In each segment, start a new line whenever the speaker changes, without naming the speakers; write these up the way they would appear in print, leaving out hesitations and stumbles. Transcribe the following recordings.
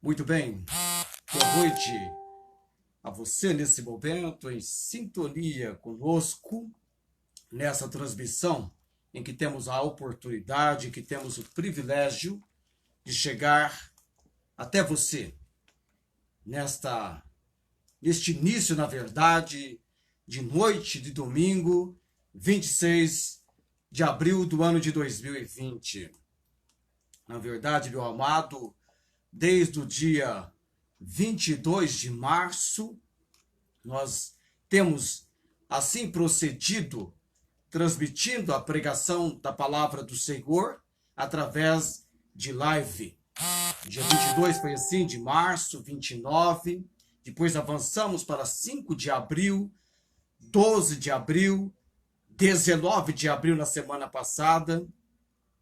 Muito bem, boa noite a você nesse momento, em sintonia conosco, nessa transmissão em que temos a oportunidade, que temos o privilégio de chegar até você, neste início, na verdade, de noite de domingo, 26 de abril do ano de 2020. Na verdade, meu amado, desde o dia 22 de março, nós temos assim procedido, transmitindo a pregação da palavra do Senhor através de live. Dia 22 foi assim, de março, 29, depois avançamos para 5 de abril, 12 de abril, 19 de abril na semana passada,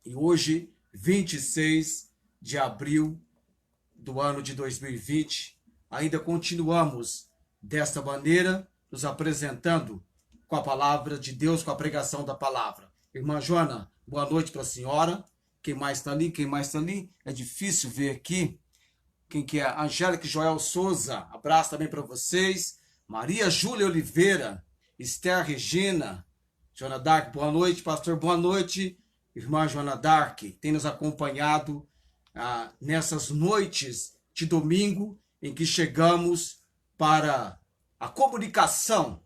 e hoje, 26 de abril do ano de 2020, ainda continuamos desta maneira, nos apresentando com a palavra de Deus, com a pregação da palavra. Irmã Joana, boa noite para a senhora. Quem mais está ali? Quem mais está ali? É difícil ver aqui. Quem que é? Angélica Joel Souza, abraço também para vocês. Maria Júlia Oliveira, Esther Regina, Joana Dark, boa noite, pastor, boa noite. Irmã Joana Dark, tem nos acompanhado nessas noites de domingo em que chegamos para a comunicação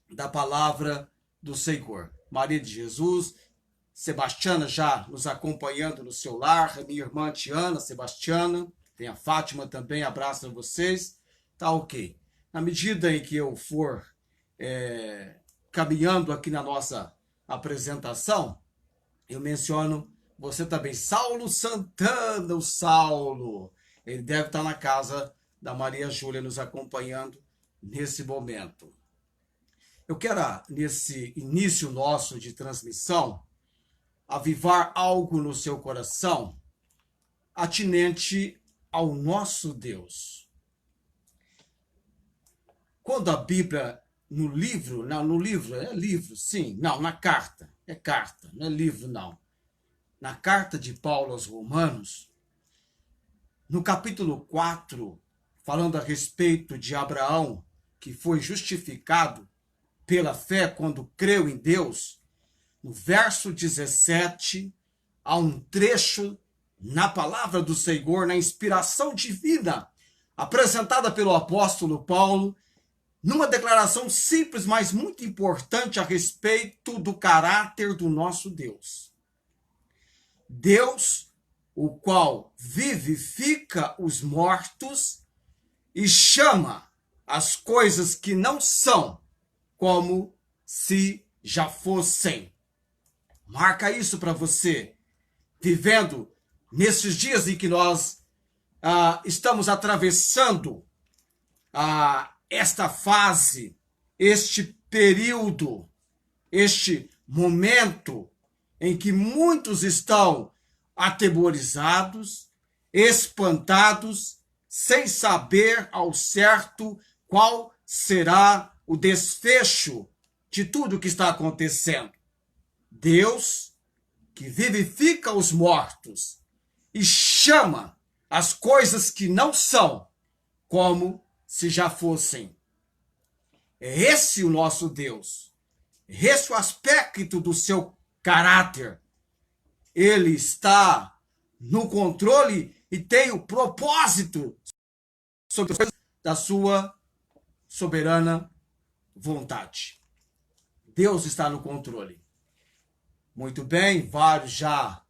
da palavra do Senhor. Maria de Jesus, Sebastiana já nos acompanhando no seu lar, minha irmã Tiana, Sebastiana, tem a Fátima também, abraço a vocês. Tá ok. Na medida em que eu for caminhando aqui na nossa apresentação, eu menciono você também, Saulo Santana, o Saulo. Ele deve estar na casa da Maria Júlia nos acompanhando nesse momento. Eu quero, nesse início nosso de transmissão, avivar algo no seu coração atinente ao nosso Deus. Quando a Bíblia, no livro, sim, não, na carta, é carta, não é livro, não. Na carta de Paulo aos Romanos, no capítulo 4, falando a respeito de Abraão, que foi justificado pela fé quando creu em Deus, no verso 17, há um trecho na palavra do Senhor, na inspiração divina, apresentada pelo apóstolo Paulo, numa declaração simples, mas muito importante a respeito do caráter do nosso Deus. Deus, o qual vivifica os mortos e chama as coisas que não são como se já fossem. Marca isso para você, vivendo nesses dias em que nós estamos atravessando esta fase, este período, este momento em que muitos estão atemorizados, espantados, sem saber ao certo qual será o desfecho de tudo o que está acontecendo. Deus, que vivifica os mortos e chama as coisas que não são como se já fossem. É esse o nosso Deus. É esse o aspecto do seu caráter. Ele está no controle e tem o propósito sobre as coisas da sua soberana vontade. Deus está no controle. Muito bem, vários já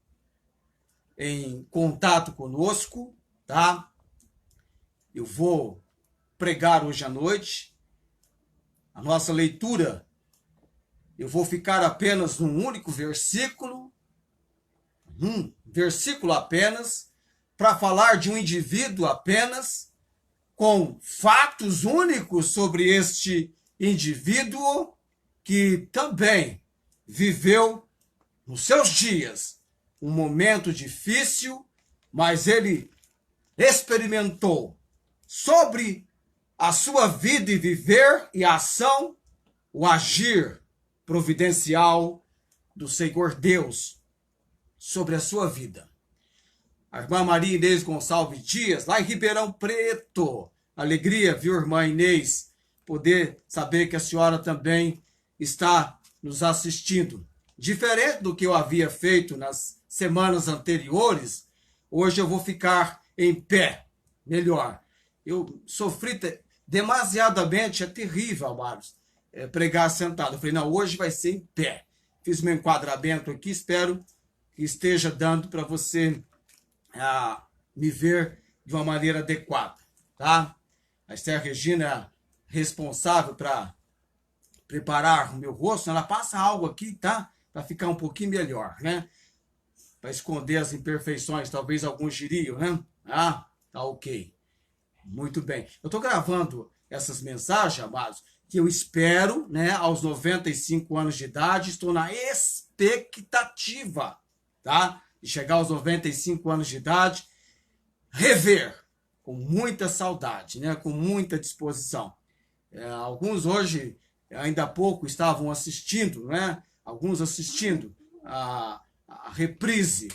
em contato conosco, tá? Eu vou pregar hoje à noite. A nossa leitura, eu vou ficar apenas num único versículo, apenas, para falar de um indivíduo apenas, com fatos únicos sobre este indivíduo que também viveu nos seus dias um momento difícil, mas ele experimentou sobre a sua vida e viver e a ação, o agir providencial do Senhor Deus sobre a sua vida. A irmã Maria Inês Gonçalves Dias, lá em Ribeirão Preto. Alegria, viu, irmã Inês, poder saber que a senhora também está nos assistindo. Diferente do que eu havia feito nas semanas anteriores, hoje eu vou ficar em pé. Melhor. Eu sofri demasiadamente, é terrível, amados, pregar sentado. Eu falei, não, hoje vai ser em pé. Fiz meu enquadramento aqui, espero que esteja dando para você me ver de uma maneira adequada, tá? A Esther Regina é responsável para preparar o meu rosto, ela passa algo aqui, tá? Para ficar um pouquinho melhor, né? Para esconder as imperfeições, talvez alguns diriam, né? Ah, tá ok. Muito bem. Eu estou gravando essas mensagens, amados, que eu espero, né, aos 95 anos de idade, estou na expectativa, tá? De chegar aos 95 anos de idade, rever com muita saudade, né, com muita disposição. Alguns hoje, ainda há pouco, estavam assistindo, né, alguns assistindo a reprise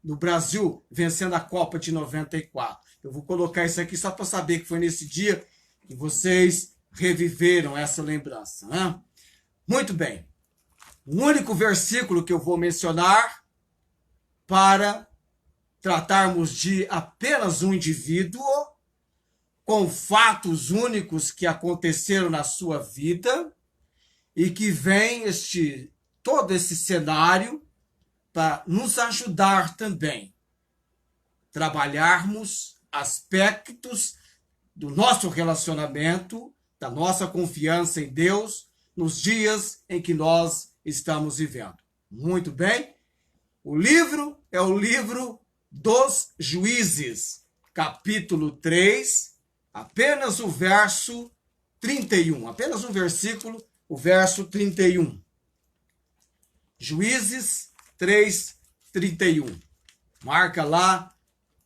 do Brasil vencendo a Copa de 94. Eu vou colocar isso aqui só para saber que foi nesse dia que vocês reviveram essa lembrança, né? Muito bem. O único versículo que eu vou mencionar para tratarmos de apenas um indivíduo com fatos únicos que aconteceram na sua vida e que vem todo esse cenário para nos ajudar também a trabalharmos aspectos do nosso relacionamento, da nossa confiança em Deus, nos dias em que nós estamos vivendo. Muito bem? O livro é o livro dos Juízes, capítulo 3, apenas o verso 31. Apenas um versículo, o verso 31. Juízes 3, 31. Marca lá.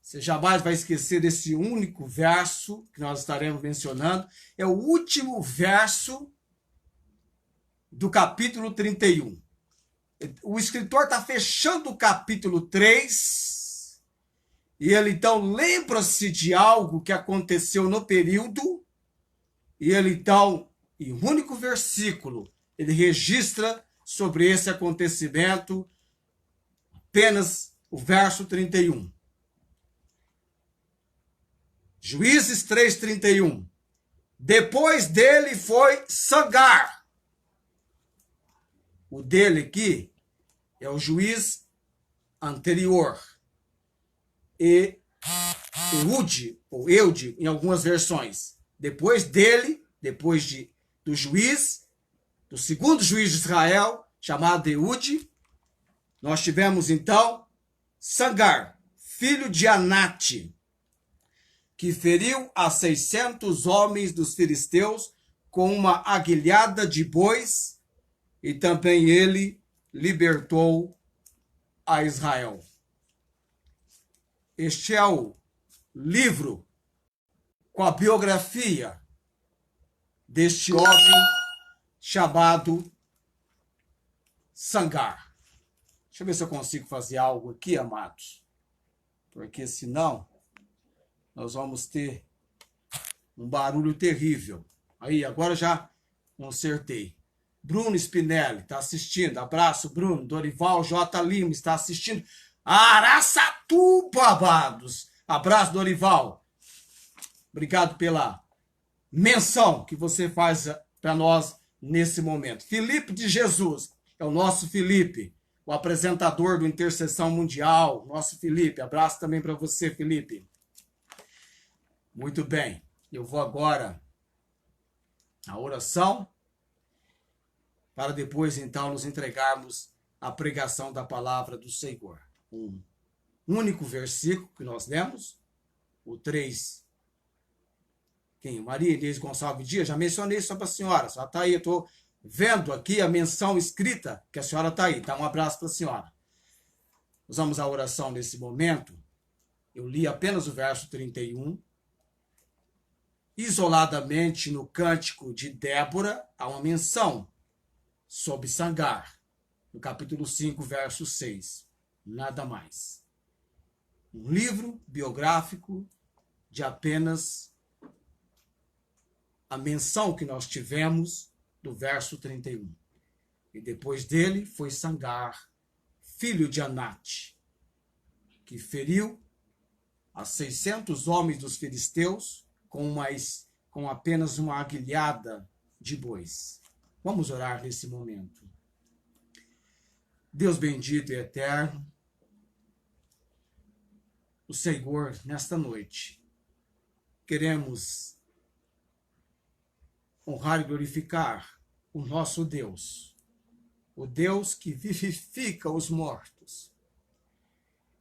Você jamais vai esquecer desse único verso que nós estaremos mencionando. É o último verso do capítulo 31. O escritor está fechando o capítulo 3 e ele então lembra-se de algo que aconteceu no período e ele então, em um único versículo, ele registra sobre esse acontecimento apenas o verso 31. Juízes 3:31. Depois dele foi Sangar. O dele aqui é o juiz anterior. E Eude, ou Eude, em algumas versões. Depois dele, do juiz, do segundo juiz de Israel, chamado Eude, nós tivemos então Sangar, filho de Anate, que feriu a 600 homens dos filisteus com uma aguilhada de bois, e também ele libertou a Israel. Este é o livro com a biografia deste homem chamado Sangar. Deixa eu ver se eu consigo fazer algo aqui, amados, porque senão nós vamos ter um barulho terrível. Aí, agora já consertei. Bruno Spinelli está assistindo. Abraço, Bruno. Dorival J. Lima está assistindo. Araçatuba, amados. Abraço, Dorival. Obrigado pela menção que você faz para nós nesse momento. Felipe de Jesus é o nosso Felipe, o apresentador do Intercessão Mundial. Nosso Felipe. Abraço também para você, Felipe. Muito bem, eu vou agora à oração, para depois então nos entregarmos à pregação da palavra do Senhor. Um único versículo que nós lemos, o 3. Quem? Maria Inês Gonçalves Dias, já mencionei isso para a senhora está aí, eu estou vendo aqui a menção escrita que a senhora está aí, tá? Um abraço para a senhora. Nós vamos à oração nesse momento. Eu li apenas o verso 31. Isoladamente no cântico de Débora, há uma menção sobre Sangar, no capítulo 5, verso 6. Nada mais. um livro biográfico de apenas a menção que nós tivemos do verso 31. E depois dele foi Sangar, filho de Anate, que feriu a 600 homens dos filisteus com apenas uma aguilhada de bois. Vamos orar nesse momento. Deus bendito e eterno, o Senhor, nesta noite, queremos honrar e glorificar o nosso Deus, o Deus que vivifica os mortos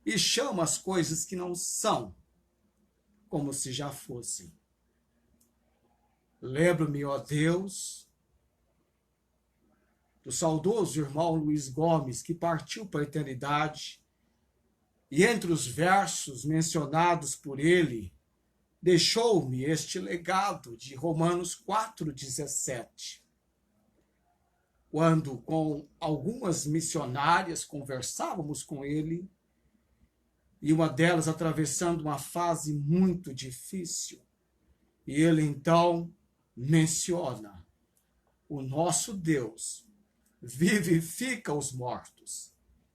e chama as coisas que não são como se já fossem. Lembro-me, ó Deus, do saudoso irmão Luiz Gomes, que partiu para a eternidade, e entre os versos mencionados por ele, deixou-me este legado de Romanos 4,17. Quando, com algumas missionárias, conversávamos com ele, e uma delas atravessando uma fase muito difícil, e ele então menciona: o nosso Deus vivifica os mortos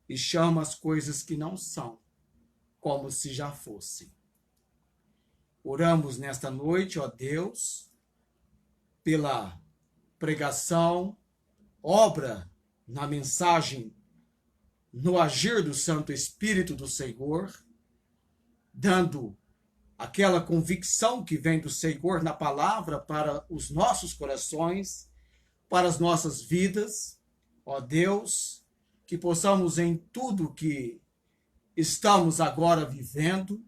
e chama as coisas que não são como se já fossem. Oramos nesta noite, ó Deus, pela pregação, obra na mensagem, no agir do Santo Espírito do Senhor, dando aquela convicção que vem do Senhor na palavra para os nossos corações, para as nossas vidas. Ó Deus, que possamos em tudo que estamos agora vivendo,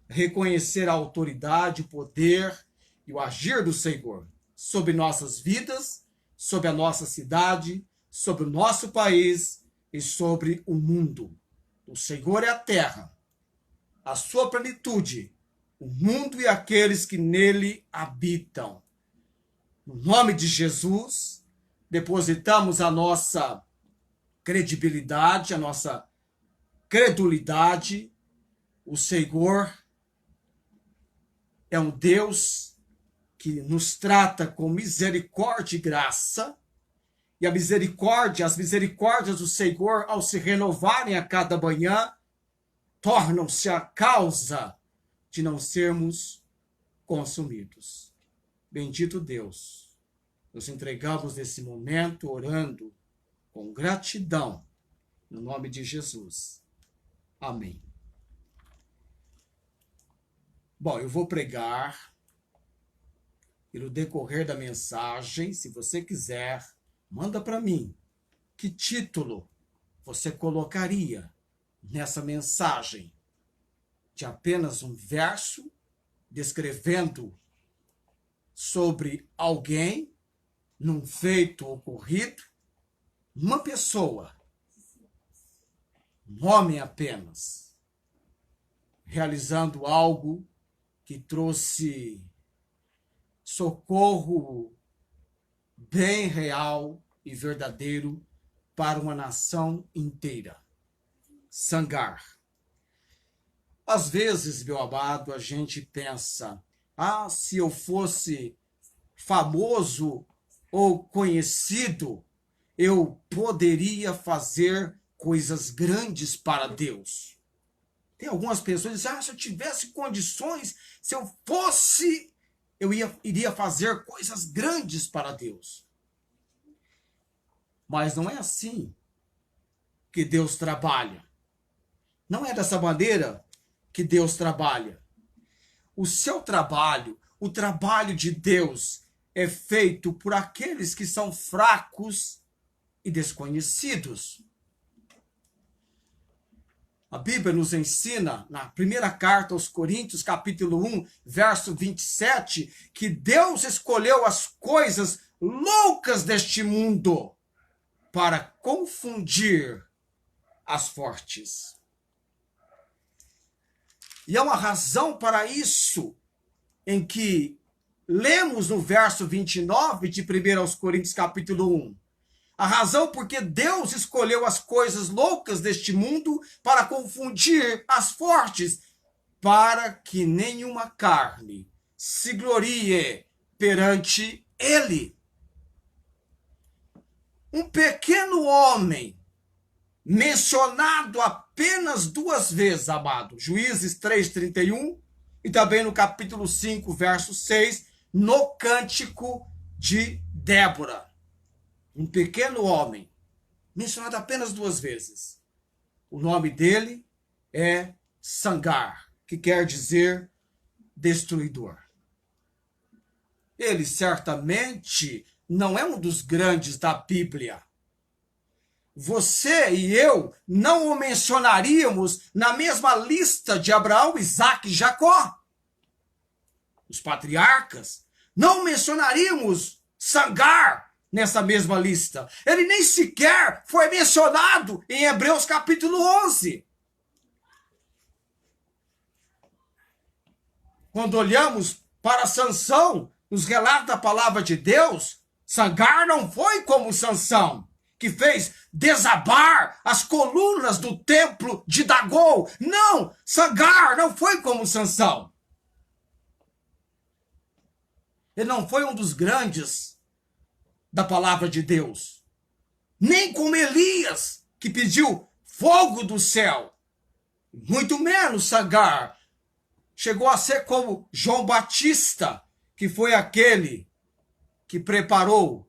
reconhecer a autoridade, o poder e o agir do Senhor sobre nossas vidas, sobre a nossa cidade, sobre o nosso país e sobre o mundo. O Senhor é a terra, a sua plenitude, o mundo e aqueles que nele habitam. No nome de Jesus, depositamos a nossa credibilidade, a nossa credulidade. O Senhor é um Deus que nos trata com misericórdia e graça, e as misericórdias do Senhor, ao se renovarem a cada manhã, tornam-se a causa de não sermos consumidos. Bendito Deus, nos entregamos nesse momento orando com gratidão, no nome de Jesus. Amém. Bom, eu vou pregar, e no decorrer da mensagem, se você quiser, manda para mim que título você colocaria nessa mensagem de apenas um verso descrevendo sobre alguém, num feito ocorrido, uma pessoa, um homem apenas, realizando algo que trouxe socorro bem real e verdadeiro para uma nação inteira. Sangar. Às vezes, meu amado, a gente pensa: se eu fosse famoso ou conhecido, eu poderia fazer coisas grandes para Deus. Tem algumas pessoas que dizem: se eu tivesse condições, se eu fosse, eu iria fazer coisas grandes para Deus. Mas não é assim que Deus trabalha. Não é dessa maneira que Deus trabalha. O seu trabalho, o trabalho de Deus, é feito por aqueles que são fracos e desconhecidos. A Bíblia nos ensina, na primeira carta aos Coríntios, capítulo 1, verso 27, que Deus escolheu as coisas loucas deste mundo para confundir as fortes. E há uma razão para isso, em que lemos no verso 29 de 1 aos Coríntios, capítulo 1. A razão porque Deus escolheu as coisas loucas deste mundo para confundir as fortes. para que nenhuma carne se glorie perante ele. Um pequeno homem, mencionado apenas 2 vezes, amado. Juízes 3:31 e também no capítulo 5, verso 6, no Cântico de Débora. Um pequeno homem, mencionado apenas 2 vezes. O nome dele é Sangar, que quer dizer destruidor. Ele certamente não é um dos grandes da Bíblia. Você e eu não o mencionaríamos na mesma lista de Abraão, Isaque e Jacó. Os patriarcas. Não mencionaríamos Sangar nessa mesma lista. Ele nem sequer foi mencionado em Hebreus capítulo 11. Quando olhamos para Sansão, nos relatos da palavra de Deus, Sangar não foi como Sansão, que fez desabar as colunas do templo de Dagol. Não, Sangar não foi como Sansão. Ele não foi um dos grandes da palavra de Deus. Nem como Elias, que pediu fogo do céu. Muito menos Sangar. Chegou a ser como João Batista, que foi aquele que preparou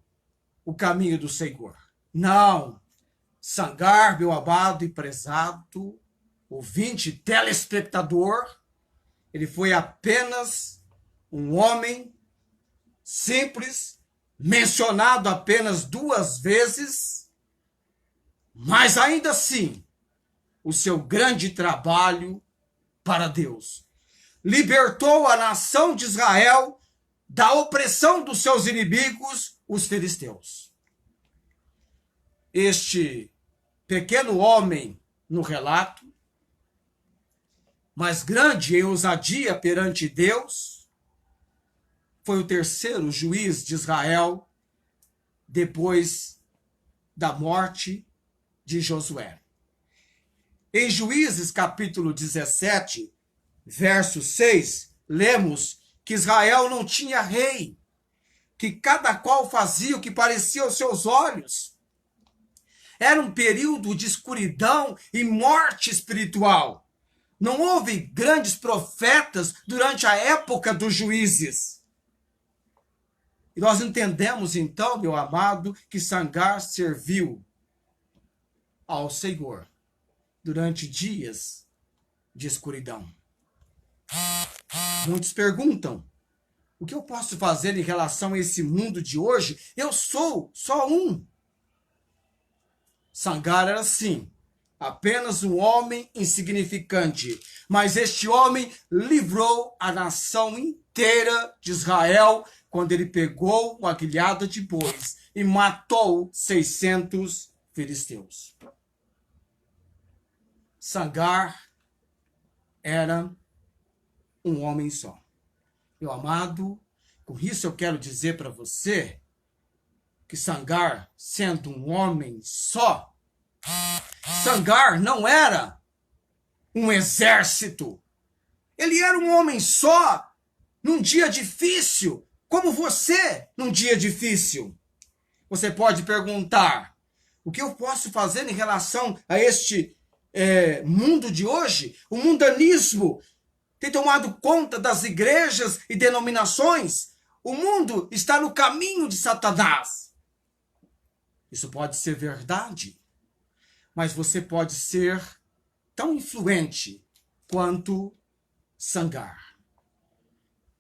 o caminho do Senhor. Não. Sangar, meu amado e prezado ouvinte, telespectador, ele foi apenas um homem simples, mencionado apenas 2 vezes, mas ainda assim, o seu grande trabalho para Deus. Libertou a nação de Israel da opressão dos seus inimigos, os filisteus. Este pequeno homem no relato, mas grande em ousadia perante Deus, foi o 3º juiz de Israel depois da morte de Josué. Em Juízes capítulo 17, verso 6, lemos que Israel não tinha rei, que cada qual fazia o que parecia aos seus olhos. Era um período de escuridão e morte espiritual. Não houve grandes profetas durante a época dos juízes. E nós entendemos então, meu amado, que Sangar serviu ao Senhor durante dias de escuridão. Muitos perguntam, o que eu posso fazer em relação a esse mundo de hoje? Eu sou só um. Sangar era assim, apenas um homem insignificante, mas este homem livrou a nação inteira de Israel quando ele pegou uma guilhada de bois e matou 600 filisteus. Sangar era um homem só. Meu amado, com isso eu quero dizer para você que Sangar, sendo um homem só, Sangar não era um exército. Ele era um homem só, num dia difícil, como você, num dia difícil. Você pode perguntar, o que eu posso fazer em relação a este mundo de hoje? O mundanismo tem tomado conta das igrejas e denominações. O mundo está no caminho de Satanás. Isso pode ser verdade, mas você pode ser tão influente quanto Sangar.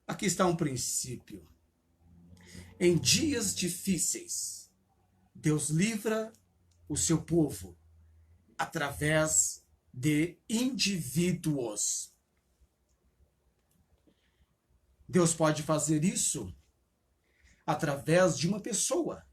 Aqui está um princípio. Em dias difíceis, Deus livra o seu povo através de indivíduos. Deus pode fazer isso através de uma pessoa.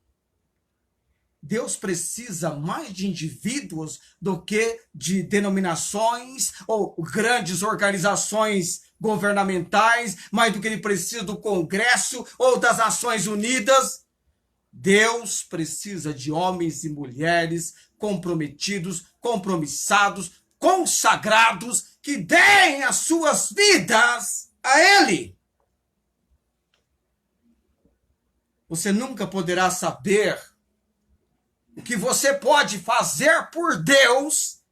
Deus precisa mais de indivíduos do que de denominações ou grandes organizações governamentais, mais do que ele precisa do Congresso ou das Nações Unidas. Deus precisa de homens e mulheres comprometidos, compromissados, consagrados que deem as suas vidas a Ele. Você nunca poderá saber o que você pode fazer por Deus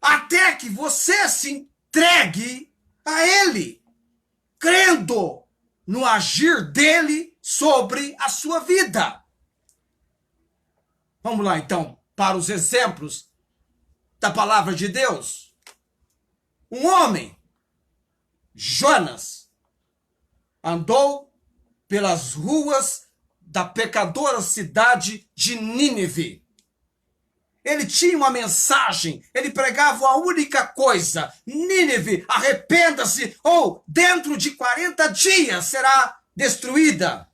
até que você se entregue a Ele, crendo no agir dele sobre a sua vida. Vamos lá, então, para os exemplos da palavra de Deus. Um homem, Jonas, andou pelas ruas da pecadora cidade de Nínive. Ele tinha uma mensagem, ele pregava uma única coisa: Nínive, arrependa-se, ou dentro de 40 dias será destruída.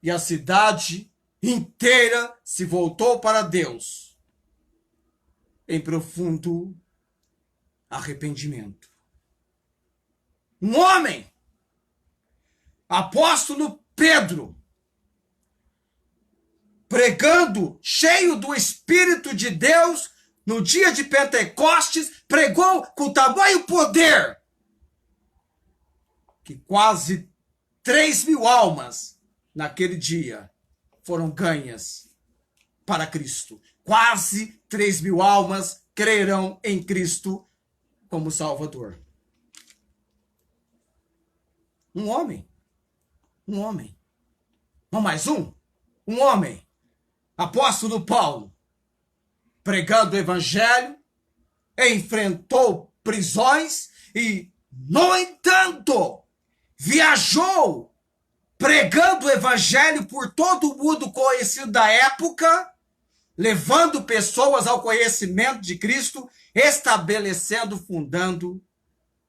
E a cidade inteira se voltou para Deus em profundo arrependimento. Um homem, apóstolo Pedro, pregando, cheio do Espírito de Deus, no dia de Pentecostes, pregou com tamanho poder que quase 3.000 almas naquele dia foram ganhas para Cristo. Quase 3.000 almas crerão em Cristo como Salvador. Um homem. Não mais um? Um homem. Apóstolo Paulo, pregando o evangelho, enfrentou prisões e, no entanto, viajou pregando o evangelho por todo o mundo conhecido da época, levando pessoas ao conhecimento de Cristo, estabelecendo, fundando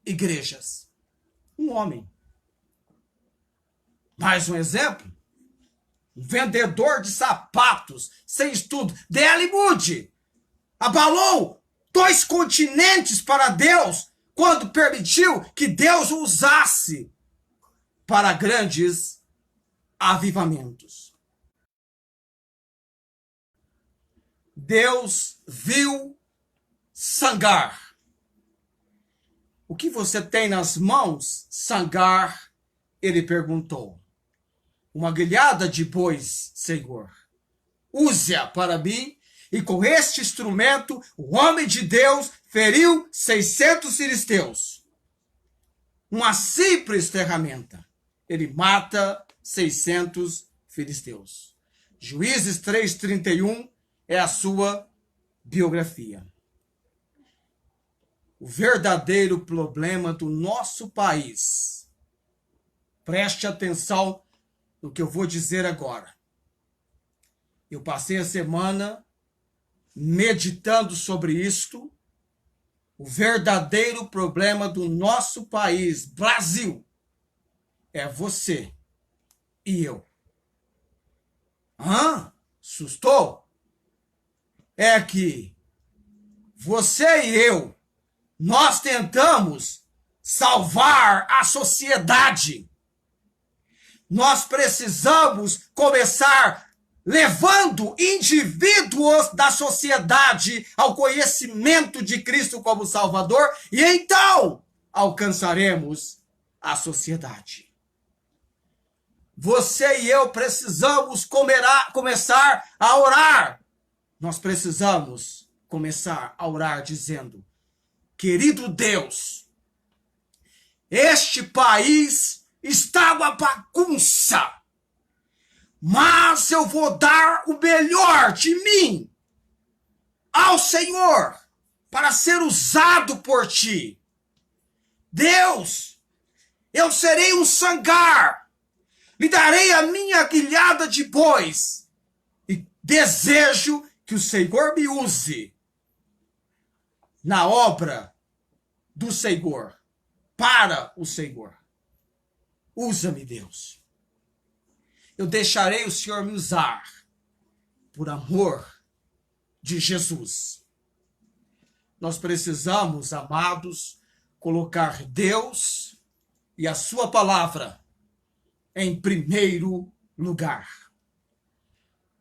igrejas. Um homem. Mais um exemplo. Um vendedor de sapatos, sem estudo, D.L. Moody, abalou 2 continentes para Deus quando permitiu que Deus o usasse para grandes avivamentos. Deus viu Sangar. O que você tem nas mãos, Sangar? Ele perguntou. Uma guilhada de bois, Senhor. Use-a para mim, e com este instrumento o homem de Deus feriu 600 filisteus. Uma simples ferramenta. Ele mata 600 filisteus. Juízes 3:31 é a sua biografia. O verdadeiro problema do nosso país. Preste atenção no que eu vou dizer agora. Eu passei a semana meditando sobre isto. O verdadeiro problema do nosso país, Brasil, é você e eu. Assustou? É que você e eu, nós tentamos salvar a sociedade. Nós precisamos começar levando indivíduos da sociedade ao conhecimento de Cristo como Salvador, e então alcançaremos a sociedade. Você e eu precisamos começar a orar. Nós precisamos começar a orar dizendo: querido Deus, este país está uma bagunça, mas eu vou dar o melhor de mim ao Senhor para ser usado por ti. Deus, eu serei um sangar, lhe darei a minha guilhada de bois e desejo que o Senhor me use na obra do Senhor, para o Senhor. Usa-me, Deus. Eu deixarei o Senhor me usar por amor de Jesus. Nós precisamos, amados, colocar Deus e a sua palavra em primeiro lugar.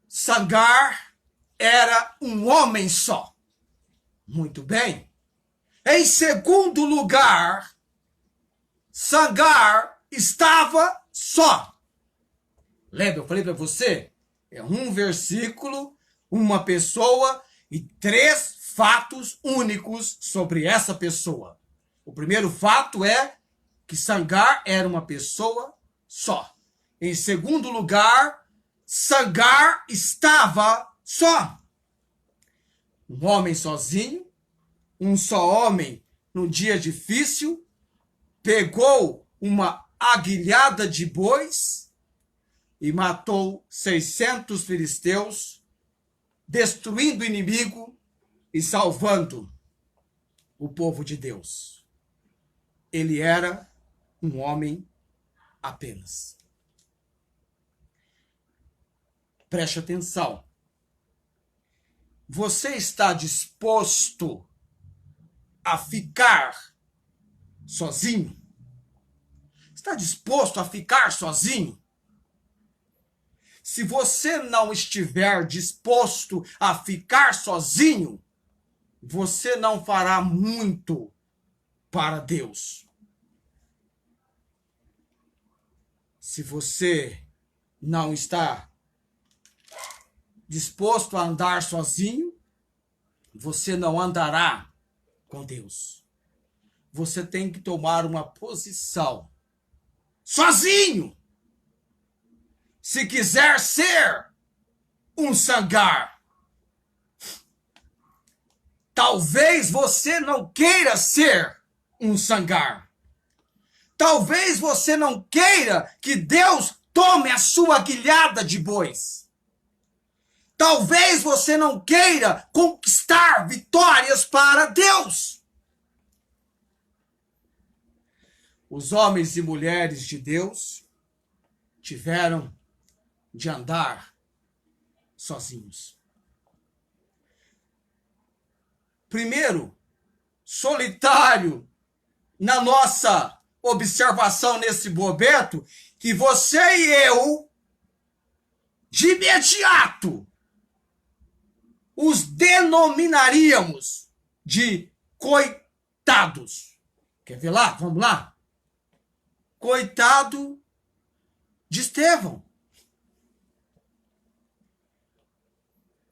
Sangar era um homem só. Muito bem. Em segundo lugar, Sangar estava só. Lembra, eu falei para você? É um versículo, uma pessoa e 3 fatos únicos sobre essa pessoa. O primeiro fato é que Sangar era uma pessoa só. Em segundo lugar, Sangar estava só. Um homem sozinho, um só homem num dia difícil, pegou uma aguilhada de bois e matou 600 filisteus, destruindo o inimigo e salvando o povo de Deus. Ele era um homem apenas. Preste atenção. Você está disposto a ficar sozinho? Está disposto a ficar sozinho? Se você não estiver disposto a ficar sozinho, você não fará muito para Deus. Se você não está disposto a andar sozinho, você não andará com Deus. Você tem que tomar uma posição sozinho. Se quiser ser um Sangar. Talvez você não queira ser um Sangar. Talvez você não queira que Deus tome a sua aguilhada de bois. Talvez você não queira conquistar vitórias para Deus. Os homens e mulheres de Deus tiveram de andar sozinhos. Primeiro, solitário na nossa observação nesse bobeto, que você e eu, de imediato, os denominaríamos de coitados. Quer ver lá? Vamos lá? Coitado de Estevão.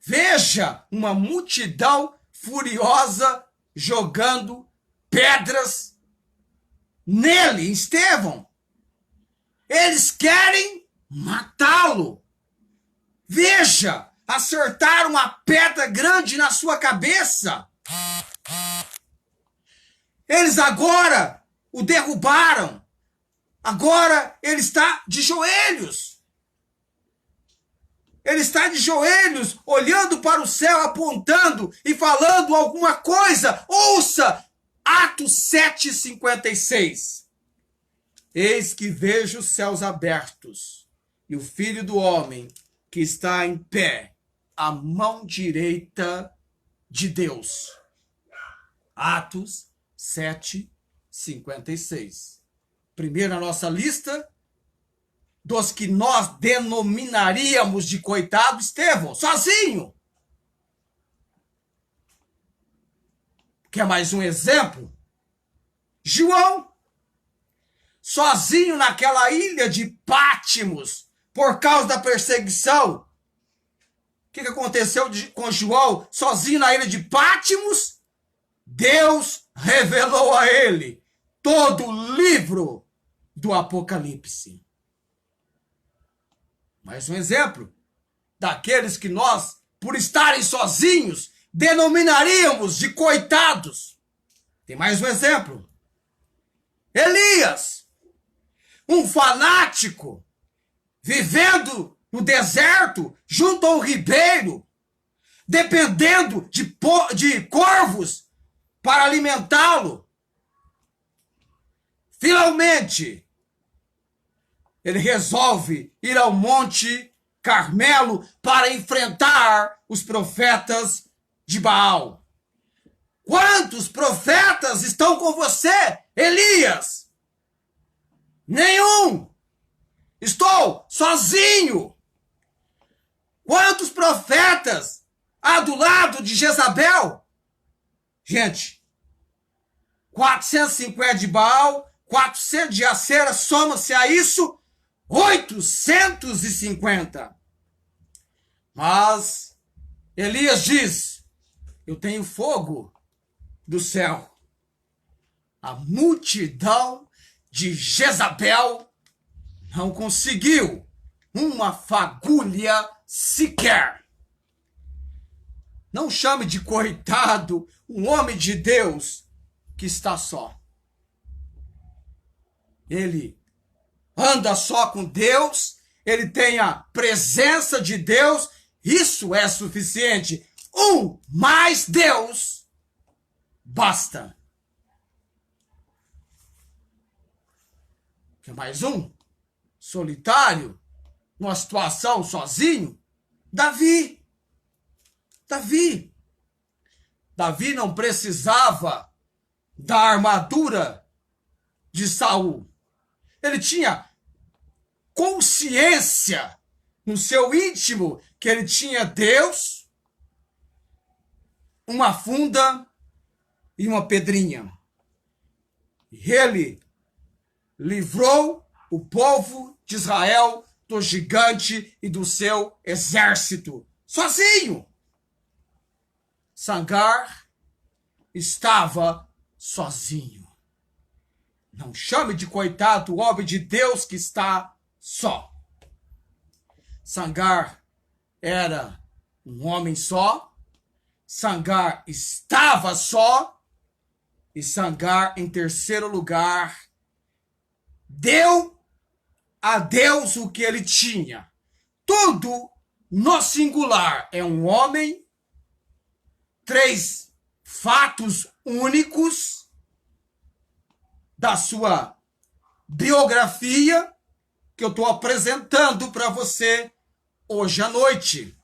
Veja uma multidão furiosa jogando pedras nele, em Estevão. Eles querem matá-lo. Veja, acertaram uma pedra grande na sua cabeça. Eles agora o derrubaram. Agora ele está de joelhos. Ele está de joelhos, olhando para o céu, apontando e falando alguma coisa. Ouça, Atos 7:56. Eis que vejo os céus abertos e o Filho do Homem que está em pé, à mão direita de Deus. Atos 7:56. Primeiro na nossa lista dos que nós denominaríamos de coitado, Estevão, sozinho. Quer mais um exemplo? João, sozinho naquela ilha de Pátimos, por causa da perseguição. O que aconteceu com João sozinho na ilha de Pátimos? Deus revelou a ele todo o livro do Apocalipse. Mais um exemplo daqueles que nós, por estarem sozinhos, denominaríamos de coitados. Tem mais um exemplo. Elias, um fanático, vivendo no deserto, junto a um ribeiro, dependendo de corvos para alimentá-lo. Finalmente, ele resolve ir ao Monte Carmelo para enfrentar os profetas de Baal. Quantos profetas estão com você, Elias? Nenhum. Estou sozinho. Quantos profetas há do lado de Jezabel? Gente, 450 de Baal, 400 de Acera, soma-se a isso 850. Mas Elias diz: eu tenho fogo do céu. A multidão de Jezabel não conseguiu uma fagulha sequer. Não chame de coitado um homem de Deus que está só. Ele anda só com Deus, ele tem a presença de Deus, isso é suficiente. Mais Deus basta. Quer mais um? Solitário? Numa situação sozinho? Davi não precisava da armadura de Saul. Ele tinha consciência no seu íntimo que ele tinha Deus, uma funda e uma pedrinha. E ele livrou o povo de Israel do gigante e do seu exército, sozinho. Sangar estava sozinho. Não chame de coitado o homem de Deus que está só. Sangar era um homem só. Sangar estava só. E Sangar, em terceiro lugar, deu a Deus o que ele tinha. Tudo no singular. É um homem, 3 fatos únicos da sua biografia que eu estou apresentando para você hoje à noite.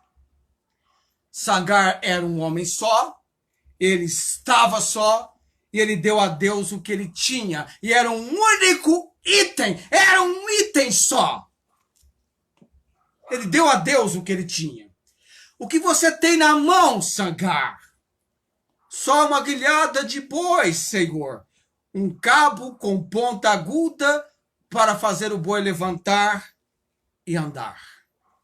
Sangar era um homem só, ele estava só, e ele deu a Deus o que ele tinha. E era um único item, era um item só. Ele deu a Deus o que ele tinha. O que você tem na mão, Sangar? Só uma guilhada de boi, Senhor. Um cabo com ponta aguda para fazer o boi levantar e andar.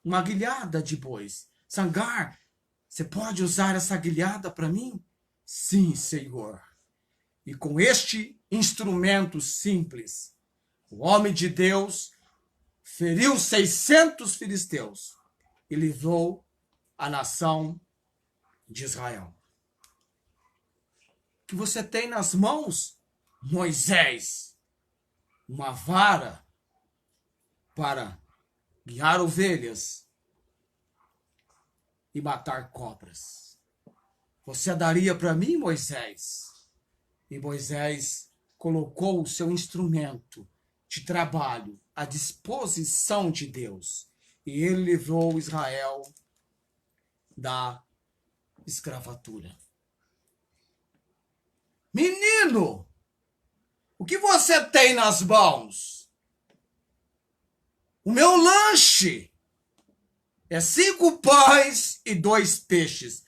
Uma guilhada de bois. Sangar, você pode usar essa guilhada para mim? Sim, Senhor. E com este instrumento simples, o homem de Deus feriu 600 filisteus e livrou a nação de Israel. O que você tem nas mãos, Moisés? Uma vara para guiar ovelhas e matar cobras. Você daria para mim, Moisés? E Moisés colocou o seu instrumento de trabalho à disposição de Deus. E ele livrou Israel da escravatura. Menino, o que você tem nas mãos? O meu lanche é 5 pães e 2 peixes.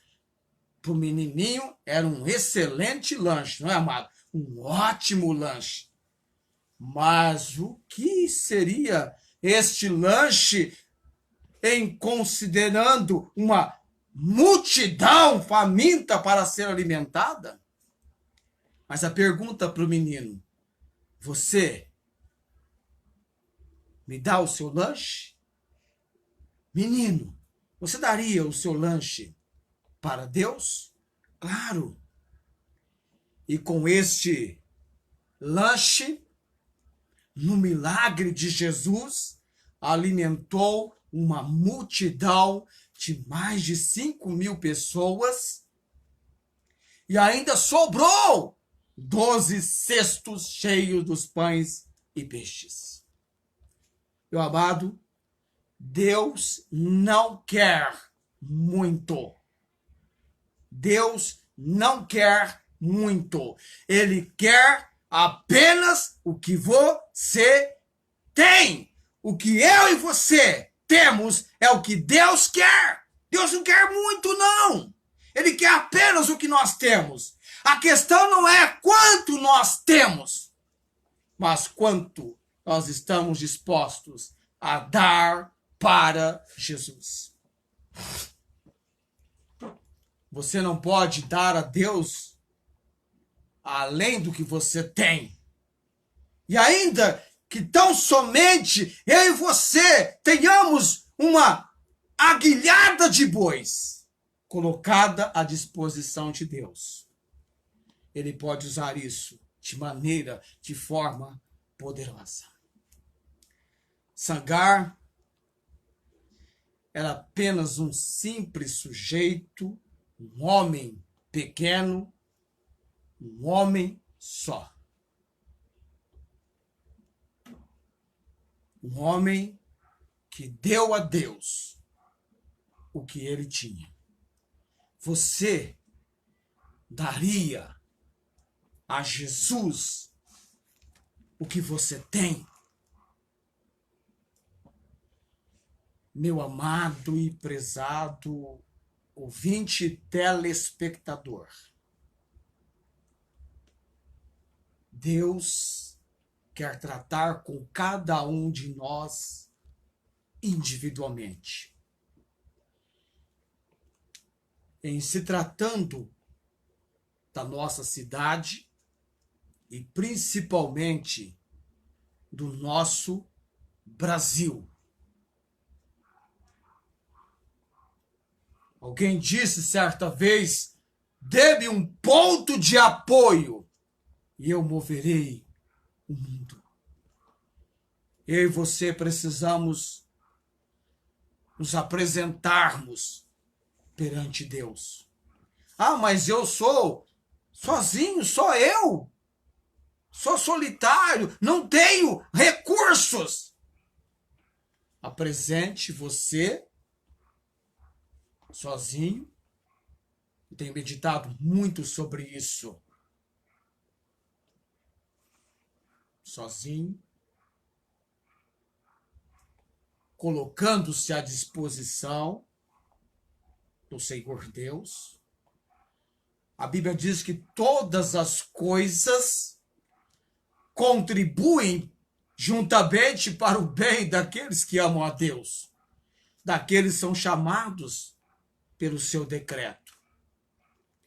Para o menininho era um excelente lanche, não é, amado? Um ótimo lanche. Mas o que seria este lanche em considerando uma multidão faminta para ser alimentada? Mas a pergunta para o menino: você me dá o seu lanche? Menino, você daria o seu lanche para Deus? Claro. E com este lanche, no milagre de Jesus, alimentou uma multidão de mais de 5.000 pessoas e ainda sobrou 12 cestos cheios dos pães e peixes. Meu amado, Deus não quer muito. Deus não quer muito. Ele quer apenas o que você tem. O que eu e você temos é o que Deus quer. Deus não quer muito, não. Ele quer apenas o que nós temos. A questão não é quanto nós temos, mas quanto nós estamos dispostos a dar para Jesus. Você não pode dar a Deus além do que você tem. E ainda que tão somente eu e você tenhamos uma aguilhada de bois colocada à disposição de Deus, Ele pode usar isso de forma poderosa. Sangar era apenas um simples sujeito, um homem pequeno, um homem só. Um homem que deu a Deus o que ele tinha. Você daria a Jesus o que você tem? Meu amado e prezado ouvinte e telespectador, Deus quer tratar com cada um de nós individualmente. Em se tratando da nossa cidade e principalmente do nosso Brasil. Alguém disse certa vez: dê-me um ponto de apoio e eu moverei o mundo. Eu e você precisamos nos apresentarmos perante Deus. Ah, mas eu sou sozinho, só eu. Sou solitário, não tenho recursos. Apresente você sozinho. Eu tenho meditado muito sobre isso. Sozinho. Colocando-se à disposição do Senhor Deus. A Bíblia diz que todas as coisas contribuem juntamente para o bem daqueles que amam a Deus, daqueles que são chamados pelo seu decreto.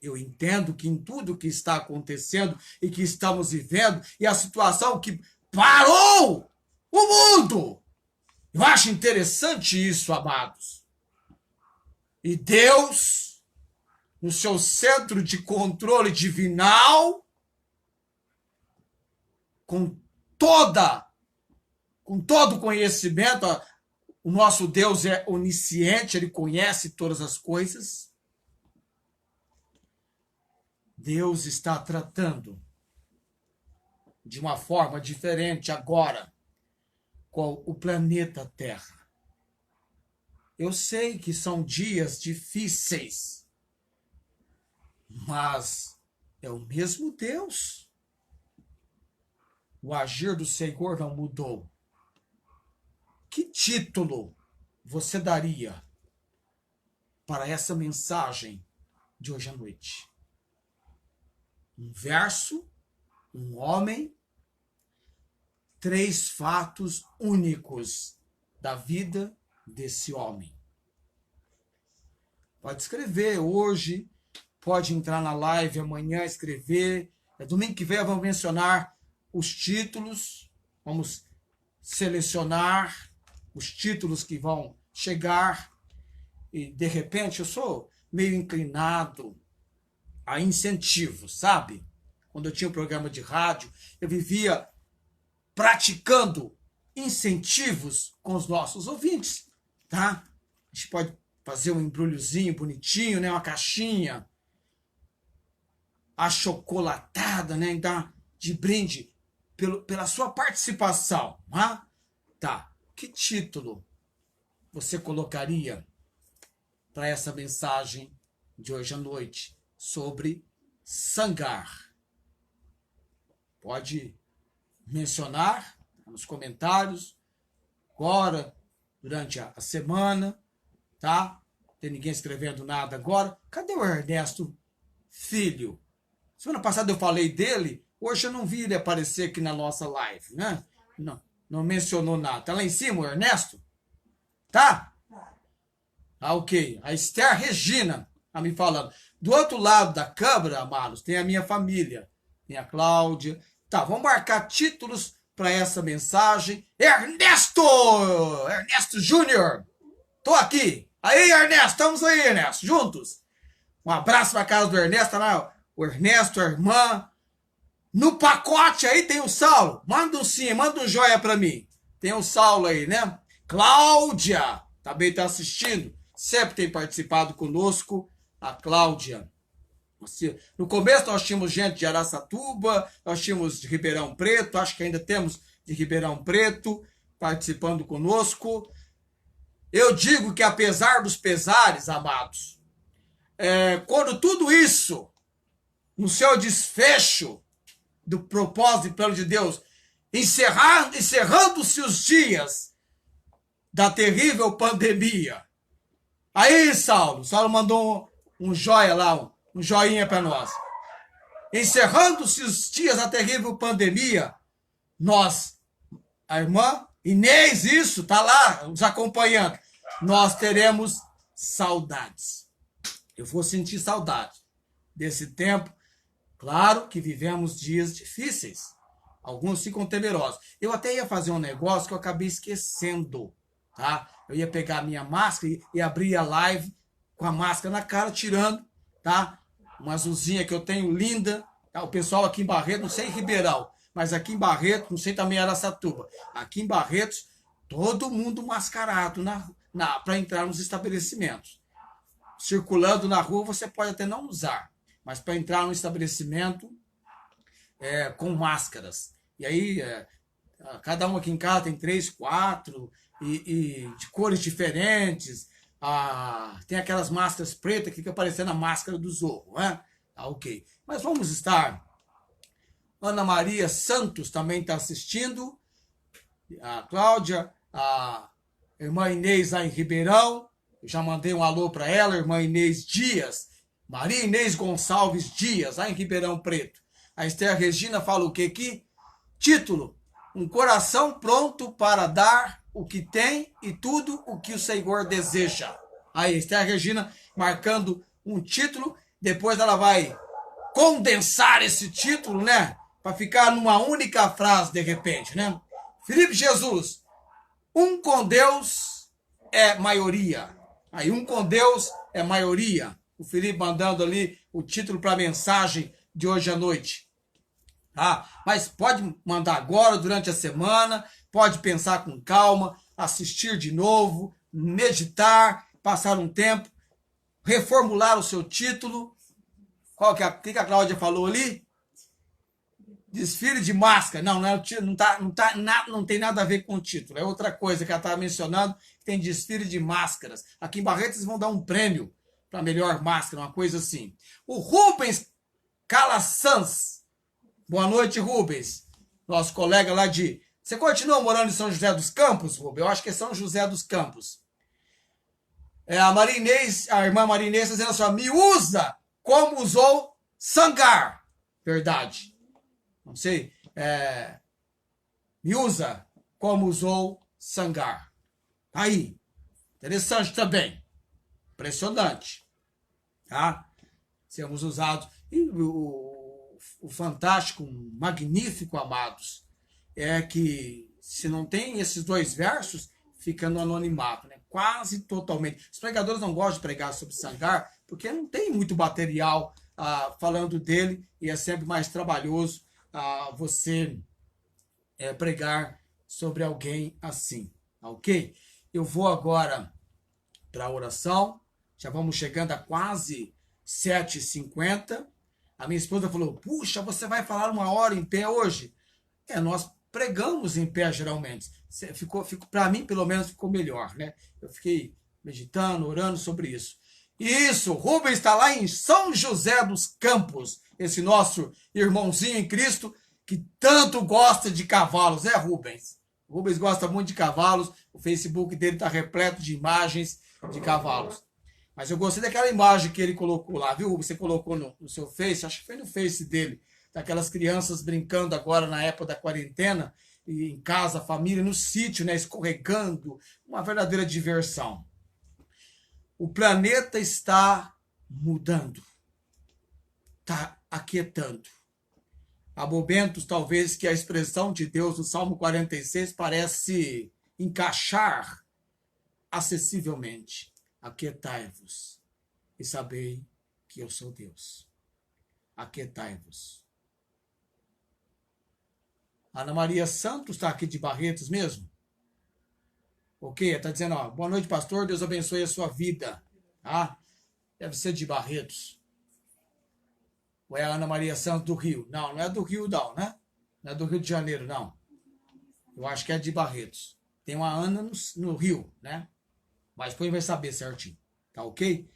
Eu entendo que em tudo que está acontecendo e que estamos vivendo, e a situação que parou o mundo, eu acho interessante isso, amados. E Deus, no seu centro de controle divinal, com todo o conhecimento, o nosso Deus é onisciente, Ele conhece todas as coisas. Deus está tratando de uma forma diferente agora com o planeta Terra. Eu sei que são dias difíceis, mas é o mesmo Deus. O agir do Senhor não mudou. Que título você daria para essa mensagem de hoje à noite? Um verso, um homem, 3 fatos únicos da vida desse homem. Pode escrever hoje, pode entrar na live amanhã, escrever. Domingo que vem vamos mencionar os títulos, vamos selecionar os títulos que vão chegar. E de repente eu sou meio inclinado a incentivo, sabe? Quando eu tinha um programa de rádio, eu vivia praticando incentivos com os nossos ouvintes, tá? A gente pode fazer um embrulhozinho bonitinho, né? Uma caixinha achocolatada, né? E dar de brinde pela sua participação, tá? Tá. Que título você colocaria para essa mensagem de hoje à noite sobre sangar? Pode mencionar nos comentários, agora, durante a semana, tá? Não tem ninguém escrevendo nada agora. Cadê o Ernesto Filho? Semana passada eu falei dele, hoje eu não vi ele aparecer aqui na nossa live, né? Não, não mencionou nada. Tá lá em cima, o Ernesto? Tá? Ah, ok. A Esther Regina tá me falando. Do outro lado da câmera, amados, tem a minha família. Tem a Cláudia. Tá, vamos marcar títulos para essa mensagem. Ernesto! Ernesto Júnior! Tô aqui. Aí, Ernesto, estamos aí, Ernesto, juntos. Um abraço para casa do Ernesto, tá lá o Ernesto, a irmã. No pacote aí tem o Saulo. Manda um sim, manda um joia para mim. Tem o Saulo aí, né? Cláudia também tá assistindo. Sempre tem participado conosco. A Cláudia. No começo nós tínhamos gente de Araçatuba, nós tínhamos de Ribeirão Preto, acho que ainda temos de Ribeirão Preto participando conosco. Eu digo que apesar dos pesares, amados, quando tudo isso, no seu desfecho do propósito e plano de Deus, encerrando-se os dias da terrível pandemia. Aí, Saulo mandou um joia lá, um joinha para nós. Encerrando-se os dias da terrível pandemia, nós, a irmã Inês, isso, tá lá, nos acompanhando, nós teremos saudades. Eu vou sentir saudade desse tempo. Claro que vivemos dias difíceis. Alguns ficam temerosos. Eu até ia fazer um negócio que eu acabei esquecendo, tá? Eu ia pegar a minha máscara e abrir a live com a máscara na cara, tirando, tá? Uma azulzinha que eu tenho, linda. Tá? O pessoal aqui em Barretos, não sei em Ribeirão, mas aqui em Barretos, não sei também em Araçatuba. Aqui em Barretos, todo mundo mascarado para entrar nos estabelecimentos. Circulando na rua, você pode até não usar, mas para entrar no estabelecimento com máscaras. E aí, cada um aqui em casa tem 3, 4, e de cores diferentes. Tem aquelas máscaras pretas que fica parecendo a máscara do Zorro, né? Tá, ok. Mas vamos estar. Ana Maria Santos também está assistindo. A Cláudia, a irmã Inês lá em Ribeirão. Eu já mandei um alô para ela, irmã Inês Dias. Maria Inês Gonçalves Dias, lá em Ribeirão Preto. A Esther Regina fala o que aqui? Título: um coração pronto para dar o que tem e tudo o que o Senhor deseja. Aí, Esther Regina marcando um título, depois ela vai condensar esse título, né? Para ficar numa única frase, de repente, né? Felipe Jesus, um com Deus é maioria. Aí, um com Deus é maioria. O Felipe mandando ali o título para a mensagem de hoje à noite. Mas pode mandar agora, durante a semana, pode pensar com calma, assistir de novo, meditar, passar um tempo, reformular o seu título. O que a Cláudia falou ali? Desfile de máscara. Não, não tem nada a ver com o título. É outra coisa que ela estava mencionando, que tem desfile de máscaras. Aqui em Barretos eles vão dar um prêmio para melhor máscara, uma coisa assim. O Rubens Calassans. Boa noite, Rubens. Nosso colega lá de... Você continua morando em São José dos Campos, Rubens? Eu acho que é São José dos Campos. A Marinês, a irmã Marinês está dizendo assim, me usa como usou Sangar. Verdade. Não sei. Me usa como usou Sangar. Aí. Interessante também. Impressionante. Tá? Sermos usados. E o fantástico, magnífico, amados, é que se não tem esses dois versos, fica no anonimato, né? Quase totalmente. Os pregadores não gostam de pregar sobre Sangar, porque não tem muito material falando dele, e é sempre mais trabalhoso você pregar sobre alguém assim, ok? Eu vou agora para a oração, já vamos chegando a quase 7h50. A minha esposa falou, puxa, você vai falar 1 hora em pé hoje? Nós pregamos em pé geralmente. Para mim, pelo menos, ficou melhor, né? Eu fiquei meditando, orando sobre isso. Isso, Rubens está lá em São José dos Campos, esse nosso irmãozinho em Cristo, que tanto gosta de cavalos, né, Rubens? O Rubens gosta muito de cavalos, o Facebook dele está repleto de imagens de cavalos. Mas eu gostei daquela imagem que ele colocou lá, viu? Você colocou no seu Face, acho que foi no Face dele, daquelas crianças brincando agora na época da quarentena, e em casa, família, no sítio, né? Escorregando, uma verdadeira diversão. O planeta está mudando, está aquietando. Há momentos, talvez, que a expressão de Deus no Salmo 46 parece encaixar acessivelmente. Aquietai-vos e sabei que eu sou Deus. Aquietai-vos. Ana Maria Santos está aqui de Barretos mesmo? Ok, está dizendo, ó, boa noite, pastor, Deus abençoe a sua vida. Tá? Deve ser de Barretos. Ou é a Ana Maria Santos do Rio? Não, não é do Rio, não, né? Não é do Rio de Janeiro, não. Eu acho que é de Barretos. Tem uma Ana no Rio, né? Mas depois vai saber certinho. Tá ok?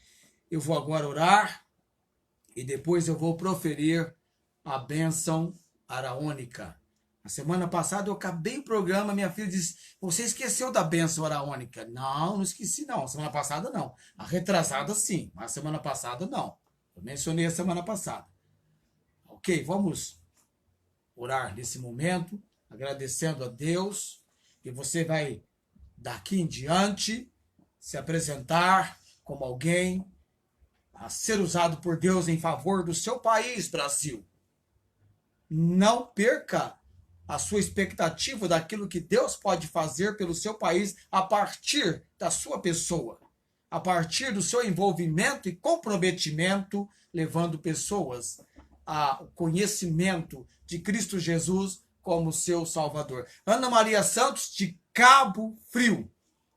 Eu vou agora orar e depois eu vou proferir a bênção araônica. A semana passada eu acabei o programa, minha filha disse, você esqueceu da bênção araônica? Não, não esqueci não. Semana passada não. A retrasada sim, mas a semana passada não. Eu mencionei a semana passada. Ok, vamos orar nesse momento, agradecendo a Deus, e você vai, daqui em diante, se apresentar como alguém a ser usado por Deus em favor do seu país, Brasil. Não perca a sua expectativa daquilo que Deus pode fazer pelo seu país a partir da sua pessoa, a partir do seu envolvimento e comprometimento, levando pessoas ao conhecimento de Cristo Jesus como seu Salvador. Ana Maria Santos, de Cabo Frio.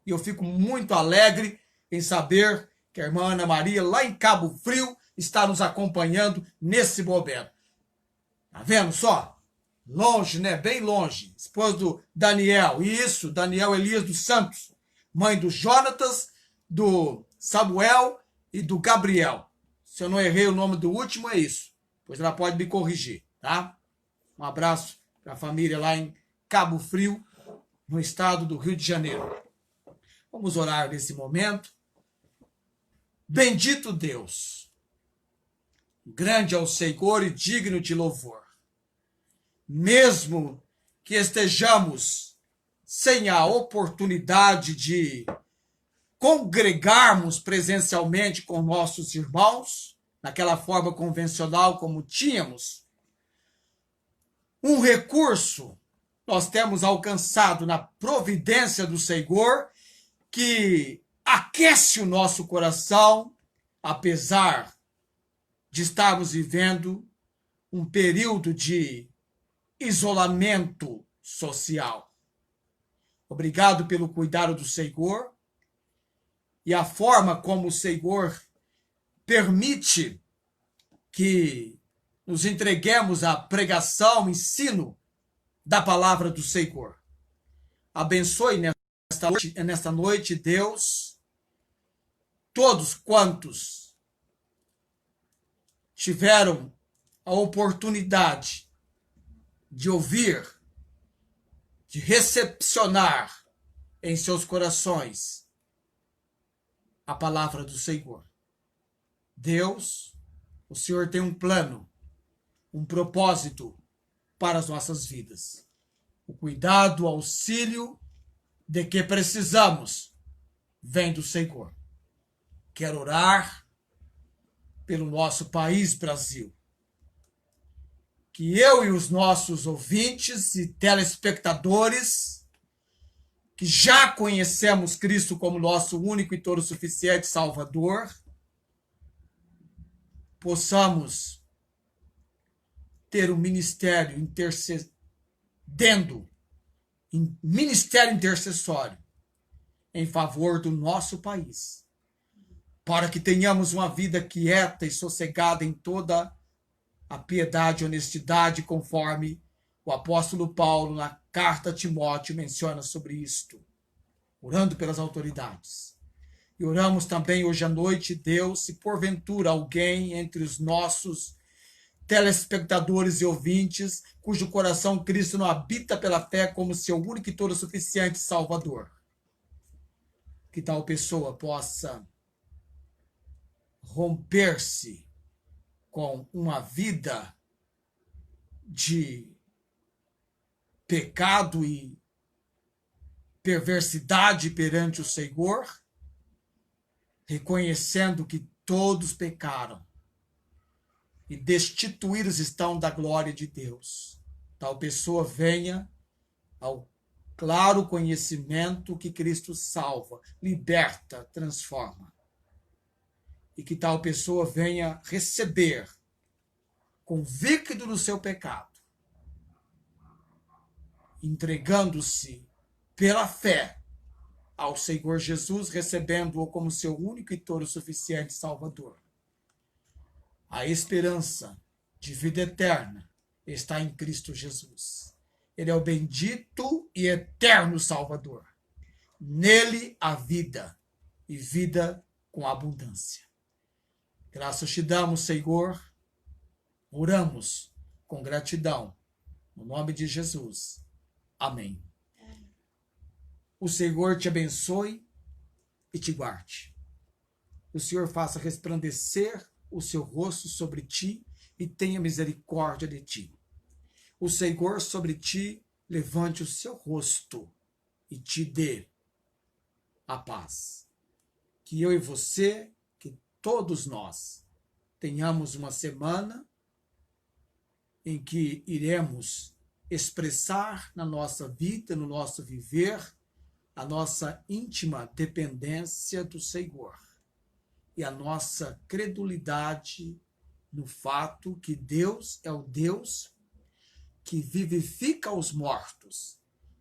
E eu fico muito alegre em saber que a irmã Ana Maria, lá em Cabo Frio, está nos acompanhando nesse momento. Tá vendo só? Longe, né? Bem longe. Esposa do Daniel. Isso, Daniel Elias dos Santos. Mãe do Jonatas, do Samuel e do Gabriel. Se eu não errei o nome do último, é isso. Pois ela pode me corrigir, tá? Um abraço para a família lá em Cabo Frio, no estado do Rio de Janeiro. Vamos orar nesse momento. Bendito Deus, grande é o Senhor e digno de louvor. Mesmo que estejamos sem a oportunidade de congregarmos presencialmente com nossos irmãos, naquela forma convencional como tínhamos, um recurso nós temos alcançado na providência do Senhor que aquece o nosso coração, apesar de estarmos vivendo um período de isolamento social. Obrigado pelo cuidado do Senhor e a forma como o Senhor permite que nos entreguemos à pregação, ensino da palavra do Senhor. Abençoe nesta noite, Deus, todos quantos tiveram a oportunidade de ouvir, de recepcionar em seus corações a palavra do Senhor. Deus, o Senhor tem um plano, um propósito para as nossas vidas. O cuidado, o auxílio de que precisamos vem do Senhor. Quero orar pelo nosso país, Brasil. Que eu e os nossos ouvintes e telespectadores, que já conhecemos Cristo como nosso único e todo suficiente Salvador, possamos ter um ministério ministério intercessório em favor do nosso país, para que tenhamos uma vida quieta e sossegada em toda a piedade e honestidade, conforme o apóstolo Paulo, na carta a Timóteo, menciona sobre isto, orando pelas autoridades. E oramos também hoje à noite, Deus, se porventura alguém entre os nossos telespectadores e ouvintes, cujo coração Cristo não habita pela fé como seu único e todo suficiente Salvador, que tal pessoa possa romper-se com uma vida de pecado e perversidade perante o Senhor, reconhecendo que todos pecaram e destituídos estão da glória de Deus. Tal pessoa venha ao claro conhecimento que Cristo salva, liberta, transforma. E que tal pessoa venha receber, convicto do seu pecado, entregando-se pela fé ao Senhor Jesus, recebendo-o como seu único e todo suficiente Salvador. A esperança de vida eterna está em Cristo Jesus. Ele é o bendito e eterno Salvador. Nele há vida, e vida com abundância. Graças te damos, Senhor. Oramos com gratidão. No nome de Jesus. Amém. O Senhor te abençoe e te guarde. O Senhor faça resplandecer o seu rosto sobre ti e tenha misericórdia de ti. O Senhor sobre ti levante o seu rosto e te dê a paz. Que eu e você, que todos nós, tenhamos uma semana em que iremos expressar na nossa vida, no nosso viver, a nossa íntima dependência do Senhor e a nossa credulidade no fato que Deus é o Deus que vivifica os mortos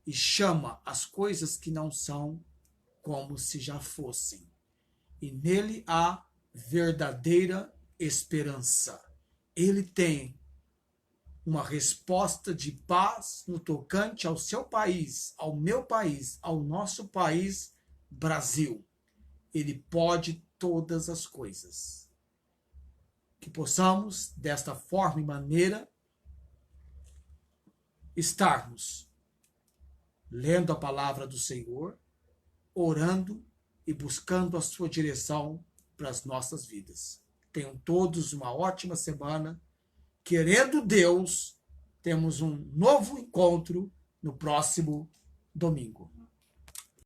e chama as coisas que não são como se já fossem. E nele há verdadeira esperança. Ele tem uma resposta de paz no tocante ao seu país, ao meu país, ao nosso país, Brasil. Ele pode todas as coisas. Que possamos, desta forma e maneira, estarmos lendo a palavra do Senhor, orando e buscando a sua direção para as nossas vidas. Tenham todos uma ótima semana. Querendo Deus, temos um novo encontro no próximo domingo.